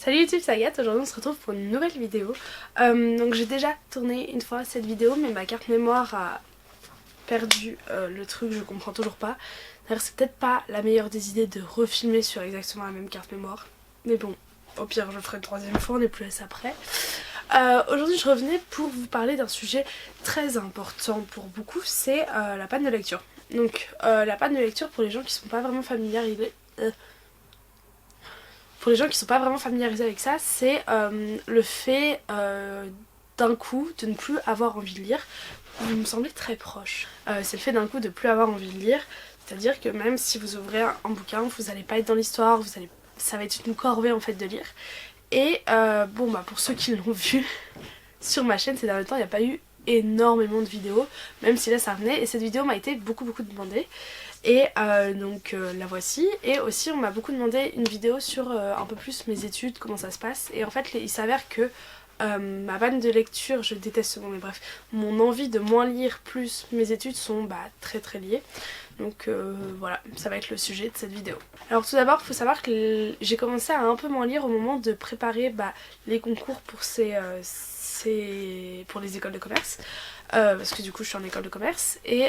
Salut YouTube, c'est Agathe, aujourd'hui on se retrouve pour une nouvelle vidéo. Donc j'ai déjà tourné une fois cette vidéo mais ma carte mémoire a perdu le truc, je comprends toujours pas. D'ailleurs c'est peut-être pas la meilleure des idées de refilmer sur exactement la même carte mémoire. Mais bon, au pire je ferai une troisième fois, on est plus à ça après. Aujourd'hui je revenais pour vous parler d'un sujet très important pour beaucoup, c'est la panne de lecture. Donc la panne de lecture pour les gens qui sont pas vraiment familiarisés... Pour les gens qui sont pas vraiment familiarisés avec ça, c'est le fait d'un coup de ne plus avoir envie de lire. Vous me semblez très proche. C'est le fait d'un coup de ne plus avoir envie de lire. C'est-à-dire que même si vous ouvrez un bouquin, vous n'allez pas être dans l'histoire, ça va être une corvée en fait de lire. Et bon bah pour ceux qui l'ont vu sur ma chaîne ces derniers temps, il n'y a pas eu énormément de vidéos, même si là ça revenait, et cette vidéo m'a été beaucoup demandée. Et donc la voici. Et aussi on m'a beaucoup demandé une vidéo sur un peu plus mes études, comment ça se passe. Et en fait il s'avère que ma vanne de lecture, je déteste ce mot mais bref, mon envie de moins lire plus mes études sont très liées. Donc voilà, ça va être le sujet de cette vidéo. Alors tout d'abord il faut savoir que j'ai commencé à un peu moins lire au moment de préparer les concours pour pour les écoles de commerce. Parce que du coup je suis en école de commerce et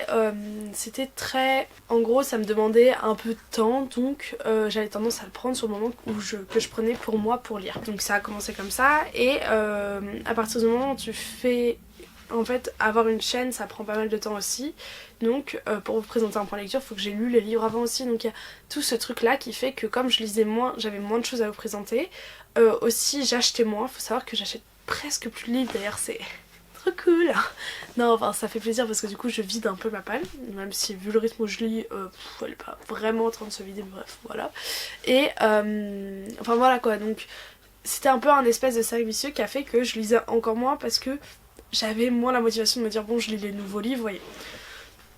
c'était très... En gros ça me demandait un peu de temps, donc j'avais tendance à le prendre sur le moment que je prenais pour moi pour lire. Donc ça a commencé comme ça et à partir du moment où tu fais... En fait avoir une chaîne ça prend pas mal de temps aussi, donc pour vous présenter un point lecture il faut que j'ai lu les livres avant aussi, donc il y a tout ce truc là qui fait que comme je lisais moins, j'avais moins de choses à vous présenter. Aussi j'achetais moins, faut savoir que j'achète presque plus de livres d'ailleurs, c'est... trop cool. Non enfin ça fait plaisir parce que du coup je vide un peu ma palle, même si vu le rythme où je lis elle est pas vraiment en train de se vider, bref voilà. Et enfin voilà quoi, donc c'était un peu un espèce de cercle vicieux qui a fait que je lisais encore moins parce que j'avais moins la motivation de me dire bon je lis les nouveaux livres, vous voyez.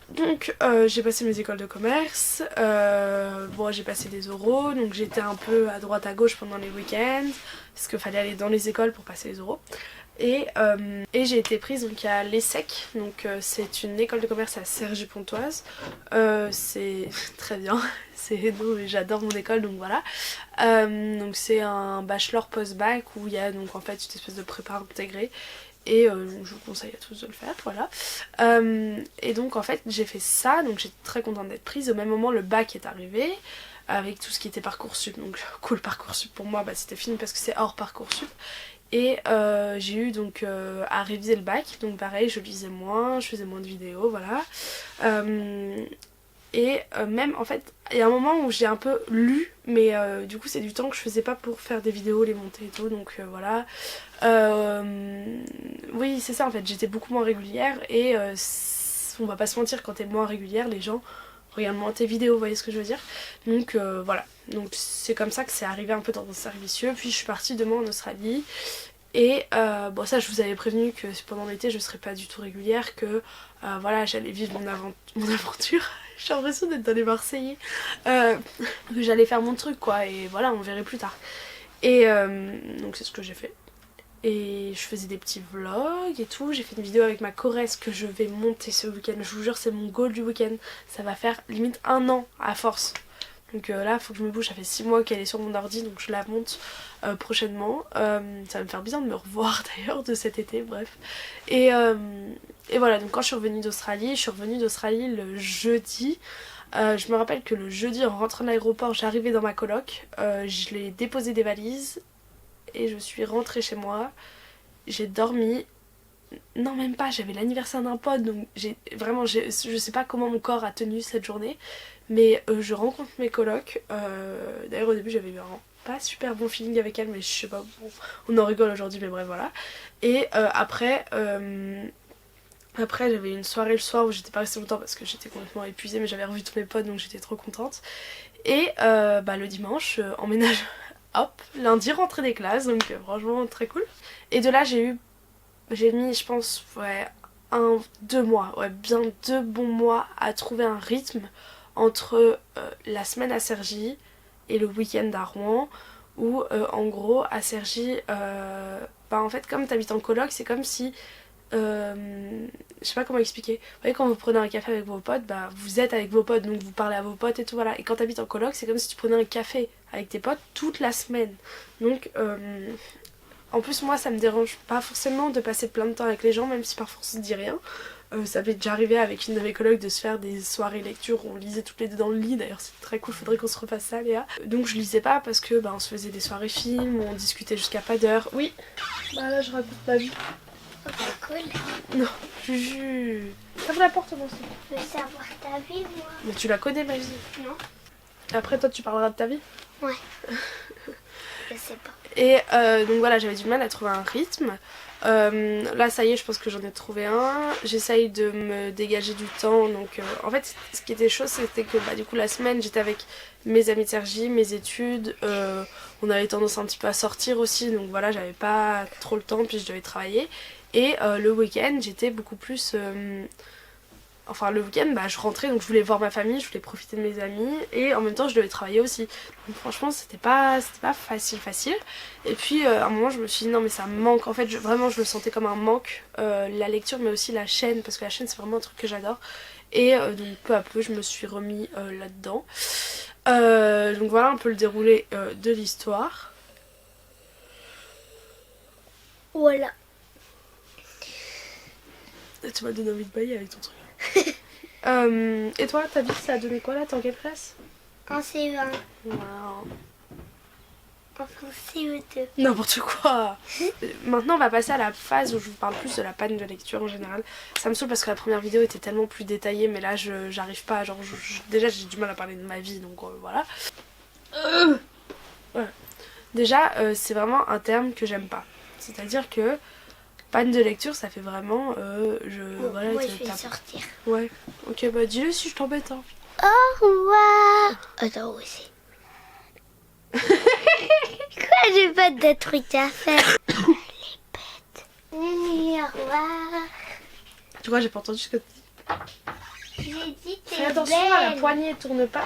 Donc j'ai passé mes écoles de commerce, bon j'ai passé des oraux, donc j'étais un peu à droite à gauche pendant les week-ends, parce qu'il fallait aller dans les écoles pour passer les oraux. Et j'ai été prise donc à l'ESSEC, donc c'est une école de commerce à Cergy-Pontoise. C'est très bien, j'adore mon école donc voilà. Donc c'est un bachelor post-bac où il y a donc en fait une espèce de prépa intégrée. Et je vous conseille à tous de le faire, voilà. Et donc en fait j'ai fait ça, donc j'étais très contente d'être prise. Au même moment le bac est arrivé, avec tout ce qui était Parcoursup, donc cool Parcoursup pour moi, c'était fini parce que c'est hors Parcoursup. Et j'ai eu donc à réviser le bac, donc pareil je lisais moins, je faisais moins de vidéos, voilà. Et même en fait il y a un moment où j'ai un peu lu, mais du coup c'est du temps que je faisais pas pour faire des vidéos, les monter et tout, donc voilà. Oui c'est ça en fait, j'étais beaucoup moins régulière et on va pas se mentir, quand t'es moins régulière les gens regardent moins tes vidéos, vous voyez ce que je veux dire. Donc voilà, donc c'est comme ça que c'est arrivé un peu dans un cercle vicieux. Puis je suis partie 2 mois en Australie et bon ça je vous avais prévenu que pendant l'été je serais pas du tout régulière, que voilà j'allais vivre mon aventure. J'ai l'impression d'être dans les Marseillais, que j'allais faire mon truc quoi, et voilà on verrait plus tard. Et donc c'est ce que j'ai fait. Et je faisais des petits vlogs et tout, j'ai fait une vidéo avec ma choresse que je vais monter ce week-end, je vous jure c'est mon goal du week-end, ça va faire limite 1 an à force. Donc là faut que je me bouge, ça fait 6 mois qu'elle est sur mon ordi donc je la monte prochainement. Ça va me faire bizarre de me revoir d'ailleurs de cet été, bref. Et voilà, donc quand je suis revenue d'Australie, le jeudi. Je me rappelle que le jeudi en rentrant de l'aéroport j'arrivais dans ma coloc, je l'ai déposé des valises et je suis rentrée chez moi, j'ai dormi. Non même pas, j'avais l'anniversaire d'un pote donc je sais pas comment mon corps a tenu cette journée, mais je rencontre mes colocs. D'ailleurs au début j'avais eu un pas super bon feeling avec elle, mais je sais pas, bon, on en rigole aujourd'hui mais bref voilà. Et après j'avais une soirée le soir où j'étais pas restée longtemps parce que j'étais complètement épuisée, mais j'avais revu tous mes potes donc j'étais trop contente. Et le dimanche emménage, hop, lundi rentrée des classes, donc franchement très cool. Et de là j'ai mis je pense 2 mois, bien 2 bons mois à trouver un rythme entre la semaine à Cergy et le week-end à Rouen, où en gros à Cergy, en fait comme t'habites en coloc c'est comme si je sais pas comment expliquer. Vous voyez, quand vous prenez un café avec vos potes, bah vous êtes avec vos potes, donc vous parlez à vos potes et tout, voilà. Et quand t'habites en coloc, c'est comme si tu prenais un café avec tes potes toute la semaine. Donc en plus moi ça me dérange pas forcément de passer plein de temps avec les gens, même si parfois on se dit rien. Ça m'est déjà arrivé avec une de mes colocs de se faire des soirées lecture où on lisait toutes les deux dans le lit, d'ailleurs c'est très cool, faudrait qu'on se refasse ça Léa. Donc je lisais pas parce que bah, on se faisait des soirées films, où on discutait jusqu'à pas d'heure. Oui, bah là je raconte ma vie. Oh, c'est cool. Non, Juju, ferme la porte moi aussi. Je veux savoir ta vie, moi. Mais tu la connais ma vie. Non. Après toi tu parleras de ta vie. Ouais. Je sais pas. Et donc voilà, j'avais du mal à trouver un rythme. Là ça y est, je pense que j'en ai trouvé un. J'essaye de me dégager du temps. Donc en fait ce qui était chaud c'était que bah, du coup la semaine j'étais avec mes amis de Sergi, mes études, on avait tendance un petit peu à sortir aussi, donc voilà, j'avais pas trop le temps, puis je devais travailler. Et le week-end j'étais beaucoup plus... Enfin le week-end bah, je rentrais, donc je voulais voir ma famille, je voulais profiter de mes amis, et en même temps je devais travailler aussi. Donc franchement c'était pas facile. Et puis à un moment je me suis dit non mais ça me manque, en fait vraiment je le sentais comme un manque, la lecture mais aussi la chaîne, parce que la chaîne c'est vraiment un truc que j'adore. Et donc peu à peu je me suis remis là-dedans. Donc voilà un peu le déroulé de l'histoire. Voilà. Tu m'as donné envie de bailler avec ton truc. Et toi, ta vie, ça a donné quoi là? T'es en quelle classe? En CE1. Wow. Enfin, CE2. N'importe quoi. Maintenant, on va passer à la phase où je vous parle plus de la panne de lecture en général. Ça me saoule parce que la première vidéo était tellement plus détaillée, mais là, j'arrive pas. Genre, déjà, j'ai du mal à parler de ma vie, donc voilà. Voilà. Déjà, c'est vraiment un terme que j'aime pas. C'est-à-dire que panne de lecture, ça fait vraiment... voilà, moi, je vais sortir. Ouais. Ok, bah dis-le si je t'embête. Hein. Au revoir. Attends aussi. Quoi, j'ai pas de trucs à faire. Elle est bête. Au revoir. Tu vois, j'ai pas entendu ce que tu dis. J'ai dit t'es Fais attention belle. à la poignée, tourne pas.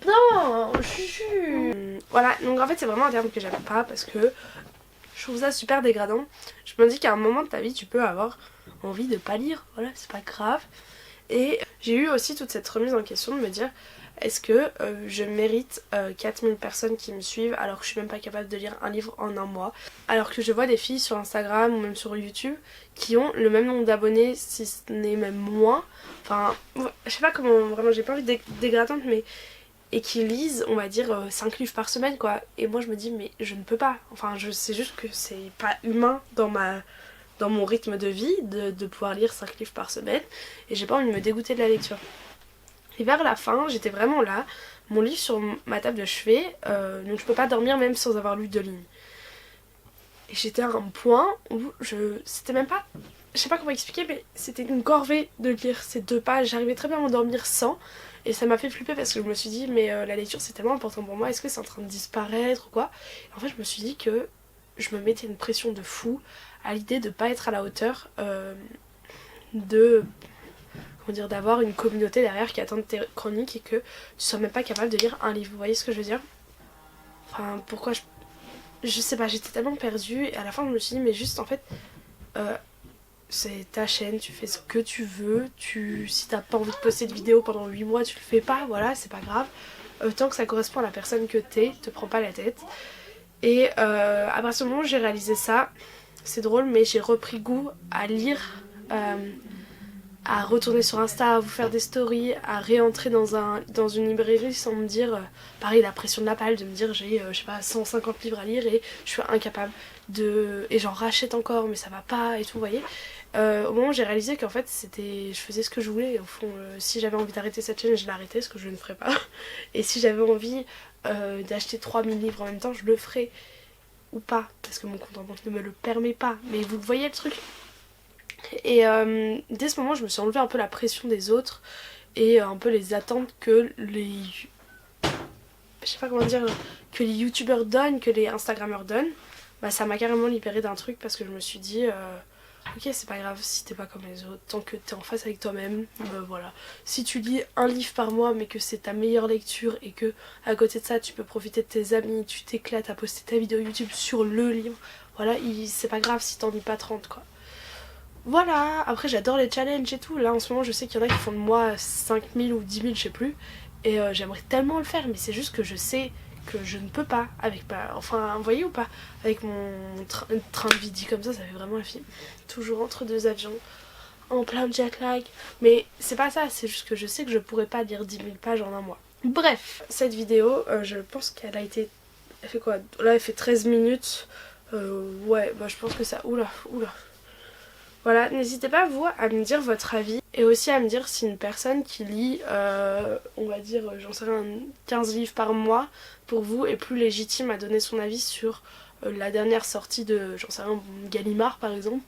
Non, Juju. Voilà, donc en fait c'est vraiment un terme que j'aime pas parce que je trouve ça super dégradant. Je me dis qu'à un moment de ta vie tu peux avoir envie de pas lire, voilà, c'est pas grave. Et j'ai eu aussi toute cette remise en question de me dire est-ce que je mérite 4000 personnes qui me suivent alors que je suis même pas capable de lire un livre en un mois. Alors que je vois des filles sur Instagram ou même sur YouTube qui ont le même nombre d'abonnés, si ce n'est même moins. Enfin, je sais pas comment, vraiment j'ai pas envie d'être dégradante, mais... Et qui lisent, on va dire, 5 livres par semaine quoi. Et moi je me dis mais je ne peux pas. Enfin je sais juste que c'est pas humain dans mon rythme de vie de pouvoir lire 5 livres par semaine. Et j'ai pas envie de me dégoûter de la lecture. Et vers la fin, j'étais vraiment là, mon livre sur ma table de chevet, donc je peux pas dormir même sans avoir lu 2 lignes. Et j'étais à un point où c'était même pas... Je sais pas comment expliquer, mais c'était une corvée de lire ces 2 pages. J'arrivais très bien à m'endormir sans. Et ça m'a fait flipper parce que je me suis dit, mais la lecture c'est tellement important pour moi, est-ce que c'est en train de disparaître ou quoi? Et en fait, je me suis dit que je me mettais une pression de fou à l'idée de pas être à la hauteur d'avoir une communauté derrière qui attend tes chroniques et que tu sois même pas capable de lire un livre. Vous voyez ce que je veux dire? Enfin, pourquoi je sais pas, j'étais tellement perdue et à la fin je me suis dit, mais juste en fait, c'est ta chaîne, tu fais ce que tu veux, si t'as pas envie de poster de vidéo pendant 8 mois, tu le fais pas, voilà, c'est pas grave. Tant que ça correspond à la personne que t'es, te prends pas la tête. Et à partir du moment où j'ai réalisé ça, c'est drôle, mais j'ai repris goût à lire, à retourner sur Insta, à vous faire des stories, à réentrer dans une librairie sans me dire, pareil, la pression de la palle, de me dire j'ai, je sais pas, 150 livres à lire et je suis incapable et j'en rachète encore, mais ça va pas et tout, vous voyez. Au moment où j'ai réalisé qu'en fait je faisais ce que je voulais, et au fond si j'avais envie d'arrêter cette chaîne je l'arrêtais, ce que je ne ferais pas, et si j'avais envie d'acheter 3000 livres en même temps je le ferais, ou pas, parce que mon compte en banque ne me le permet pas, mais vous voyez le truc. Et dès ce moment je me suis enlevé un peu la pression des autres et un peu les attentes que je sais pas comment dire, que les youtubeurs donnent, que les instagrammeurs donnent. Bah ça m'a carrément libérée d'un truc parce que je me suis dit ok c'est pas grave si t'es pas comme les autres, tant que t'es en face avec toi-même, bah voilà. Si tu lis un livre par mois mais que c'est ta meilleure lecture et que à côté de ça tu peux profiter de tes amis, tu t'éclates à poster ta vidéo YouTube sur le livre, voilà, c'est pas grave si t'en lis pas 30 quoi. voilà, après j'adore les challenges et tout. Là en ce moment je sais qu'il y en a qui font de moi 5000 ou 10 000 je sais plus. Et j'aimerais tellement le faire, mais c'est juste que je sais que je ne peux pas avec pas, enfin vous voyez ou pas, avec mon train de vie dit comme ça fait vraiment la fille. Toujours entre deux avions, en plein jet lag. Mais c'est pas ça, c'est juste que je sais que je pourrais pas lire 10 000 pages en un mois. Bref, cette vidéo, je pense qu'elle a été... Elle fait quoi? Là elle fait 13 minutes. Ouais, bah je pense que ça... Oula. Voilà, n'hésitez pas vous à me dire votre avis et aussi à me dire si une personne qui lit, on va dire, j'en sais rien, 15 livres par mois pour vous est plus légitime à donner son avis sur la dernière sortie de, j'en sais rien, Gallimard par exemple,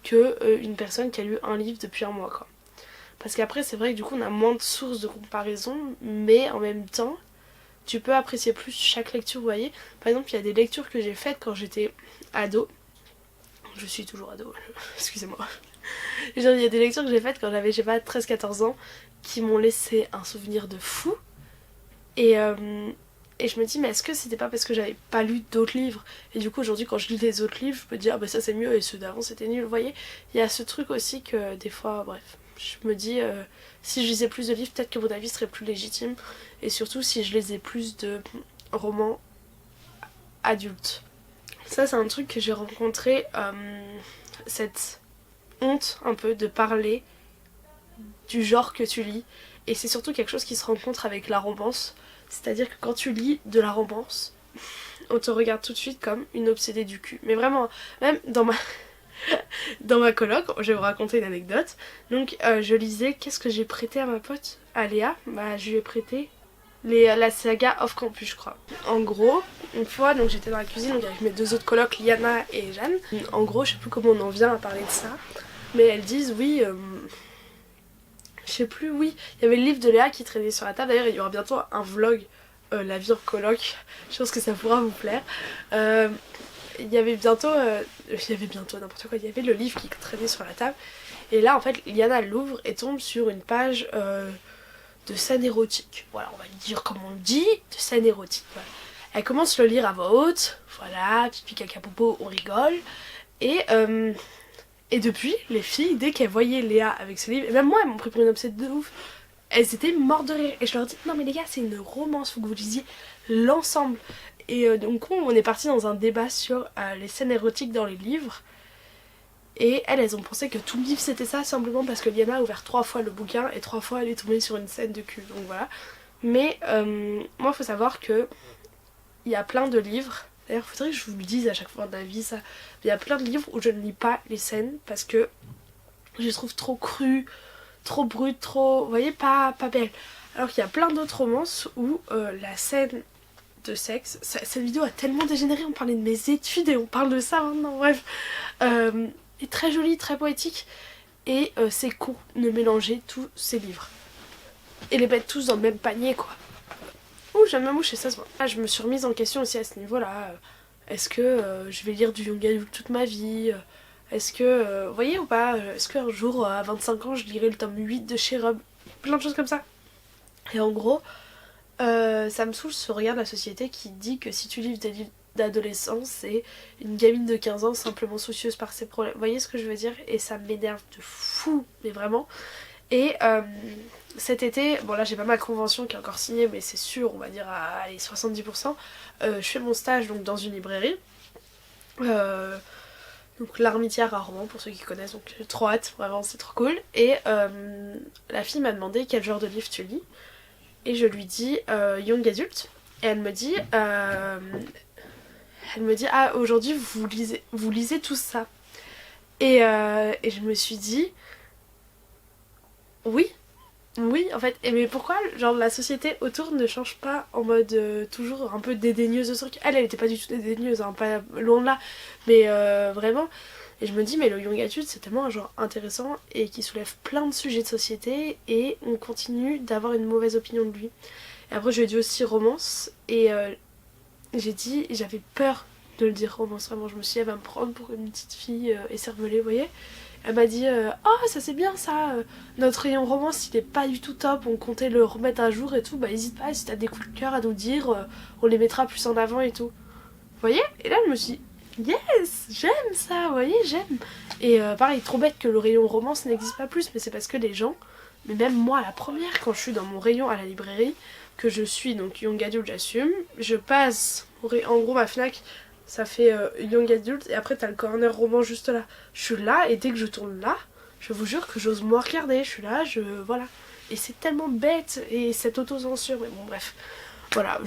que une personne qui a lu un livre depuis un mois quoi. Parce qu'après c'est vrai que du coup on a moins de sources de comparaison, mais en même temps tu peux apprécier plus chaque lecture, vous voyez. Par exemple il y a des lectures que j'ai faites quand j'étais ado. Je suis toujours ado, excusez-moi. Genre, il y a des lectures que j'ai faites quand j'avais, je sais pas, 13-14 ans qui m'ont laissé un souvenir de fou. Et je me dis, mais est-ce que c'était pas parce que j'avais pas lu d'autres livres? Et du coup, aujourd'hui, quand je lis les autres livres, je peux dire, ah bah ça c'est mieux et ceux d'avant c'était nul, vous voyez. Il y a ce truc aussi que des fois, bref, je me dis, si je lisais plus de livres, peut-être que mon avis serait plus légitime. Et surtout, si je lisais plus de romans adultes. Ça c'est un truc que j'ai rencontré, cette honte un peu de parler du genre que tu lis. Et c'est surtout quelque chose qui se rencontre avec la romance. C'est-à-dire que quand tu lis de la romance, on te regarde tout de suite comme une obsédée du cul. Mais vraiment, même dans ma coloc, je vais vous raconter une anecdote. Donc je lisais, qu'est-ce que j'ai prêté à ma pote, à Léa? Bah je lui ai prêté la saga Off Campus je crois. En gros, une fois donc j'étais dans la cuisine donc avec mes deux autres colocs, Liana et Jeanne. En gros je sais plus comment on en vient à parler de ça, mais elles disent oui, je sais plus, oui, il y avait le livre de Léa qui traînait sur la table. D'ailleurs il y aura bientôt un vlog, la vie en coloc, je pense que ça pourra vous plaire. Il y avait bientôt n'importe quoi, il y avait le livre qui traînait sur la table. Et là en fait Liana l'ouvre et tombe sur une page de scène érotique. Voilà, on va dire comme on dit, de scène érotique. Voilà. Elle commence à le lire à voix haute, voilà, pipi caca popo, on rigole. Et depuis, les filles, dès qu'elles voyaient Léa avec ce livre, et même moi, elles m'ont pris pour une obsède de ouf, elles étaient mortes de rire. Et je leur dis, non mais les gars, c'est une romance, faut que vous lisiez l'ensemble. Et donc on est parti dans un débat sur les scènes érotiques dans les livres. Et elles ont pensé que tout le livre c'était ça, simplement parce que Liana a ouvert 3 fois le bouquin et 3 fois elle est tombée sur une scène de cul, donc voilà. Mais moi faut savoir que il y a plein de livres, d'ailleurs il faudrait que je vous le dise à chaque fois dans la vie ça, il y a plein de livres où je ne lis pas les scènes parce que je les trouve trop crues, trop brutes, trop, vous voyez, pas belles. Alors qu'il y a plein d'autres romances où la scène de sexe, cette vidéo a tellement dégénéré, on parlait de mes études et on parle de ça maintenant, bref. Est très jolie, très poétique, et c'est con de mélanger tous ces livres et les mettre tous dans le même panier quoi. Ouh, j'aime ma mouche et ça se voit. Ah, je me suis remise en question aussi à ce niveau là. Est-ce que je vais lire du young adult toute ma vie? Est-ce que, vous voyez ou pas, est-ce qu'un jour à 25 ans je lirai le tome 8 de Cherub? Plein de choses comme ça. Et en gros, ça me saoule ce regard de la société qui dit que si tu lis des livres d'adolescence, c'est une gamine de 15 ans simplement soucieuse par ses problèmes. Vous voyez ce que je veux dire? Et ça m'énerve de fou, mais vraiment. Et cet été, bon là j'ai pas ma convention qui est encore signée, mais c'est sûr, on va dire à allez, 70%, je fais mon stage donc dans une librairie. Donc l'Armitière à Rouen pour ceux qui connaissent, donc j'ai trop hâte, vraiment c'est trop cool. Et la fille m'a demandé quel genre de livre tu lis. Et je lui dis young adulte. Et elle me dit ah aujourd'hui vous lisez tout ça. Et je me suis dit oui en fait. Et mais pourquoi genre la société autour ne change pas en mode toujours un peu dédaigneuse de ce truc. Elle était pas du tout dédaigneuse, hein, pas loin de là, mais vraiment. Et je me dis mais le young adulte c'est tellement un genre intéressant et qui soulève plein de sujets de société et on continue d'avoir une mauvaise opinion de lui. Et après je lui ai dit aussi romance et j'ai dit, j'avais peur de le dire romance, vraiment je me suis dit elle va me prendre pour une petite fille écervelée, vous voyez. Elle m'a dit oh ça c'est bien ça, notre rayon romance il est pas du tout top, on comptait le remettre un jour et tout, bah hésite pas si t'as des coups de cœur à nous dire, on les mettra plus en avant et tout. Vous voyez. Et là je me suis dit Yes, j'aime ça, vous voyez, j'aime. Et pareil, trop bête que le rayon romance n'existe pas plus, mais c'est parce que les gens, mais même moi la première, quand je suis dans mon rayon à la librairie, que je suis donc Young Adult, j'assume, je passe, en gros ma Fnac, ça fait Young Adult, et après t'as le corner roman juste là. Je suis là, et dès que je tourne là, je vous jure que j'ose moins regarder, je suis là, voilà. Et c'est tellement bête, et cette autocensure, mais bon bref. Voilà,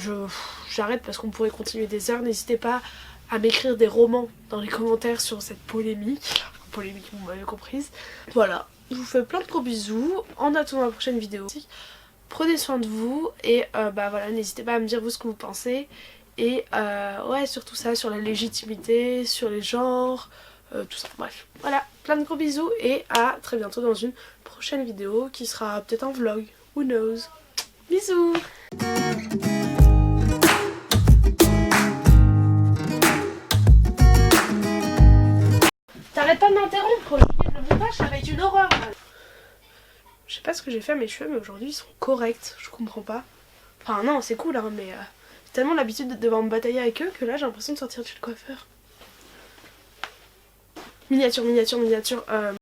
j'arrête parce qu'on pourrait continuer des heures, n'hésitez pas à m'écrire des romans dans les commentaires sur cette polémique. Polémique, vous m'avez comprise. Voilà, je vous fais plein de gros bisous. En attendant la prochaine vidéo, prenez soin de vous. Et bah voilà, n'hésitez pas à me dire vous ce que vous pensez. Et ouais, surtout ça, sur la légitimité, sur les genres, tout ça. Bref, voilà, plein de gros bisous. Et à très bientôt dans une prochaine vidéo qui sera peut-être un vlog. Who knows? Bisous. T'arrêtes pas de m'interrompre, le montage ça va être une horreur. Je sais pas ce que j'ai fait à mes cheveux, mais aujourd'hui ils sont corrects, je comprends pas. Enfin non, c'est cool hein, mais j'ai tellement l'habitude de devoir me batailler avec eux que là j'ai l'impression de sortir de chez le coiffeur. Miniature, miniature, miniature.